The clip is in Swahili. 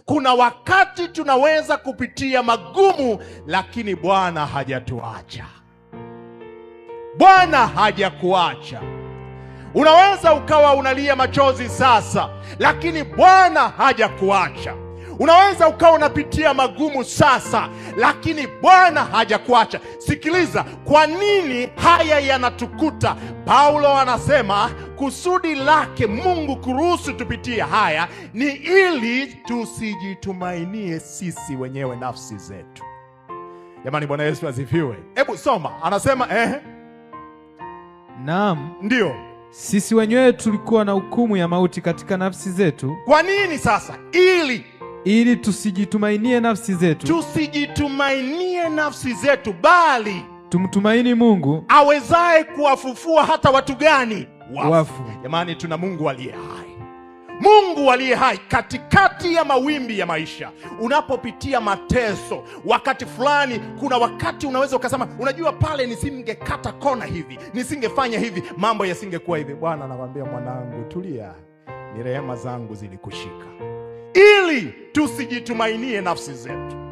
kuna wakati tunaweza kupitia magumu, lakini Bwana hajatuacha. Bwana hajakuacha. Unaweza ukawa unalia machozi sasa, lakini Bwana hajakuacha. Unaweza ukawa unapitia magumu sasa, lakini Bwana hajakuacha. Sikiliza, kwa nini haya yanatukuta? Paulo anasema kusudi lake Mungu kuruhusu tupitie haya ni ili tusijitumainie sisi wenyewe nafsi zetu. Jamani, Bwana Yesu asifiwe. Hebu soma, anasema naam, ndio, sisi wenyewe tulikuwa na hukumu ya mauti katika nafsi zetu. Kwa nini sasa? Ili tusijitumainie nafsi zetu. Tusijitumainie nafsi zetu, bali tumtumaini Mungu awezaye kuwafufua hata watu gani? Wafu. Jamani, tuna Mungu aliye hai. Mungu aliye hai katikati ya mawimbi ya maisha. Unapopitia mateso, wakati fulani, kuna wakati unaweza ukasema, unajua pale nisingekata kona hivi, nisingefanya hivi, mambo yasingekuwa hivi. Bwana anakuambia, mwanangu, tulia, ni rehema zangu zilikushika. Ili tusijitumainie nafsi zetu.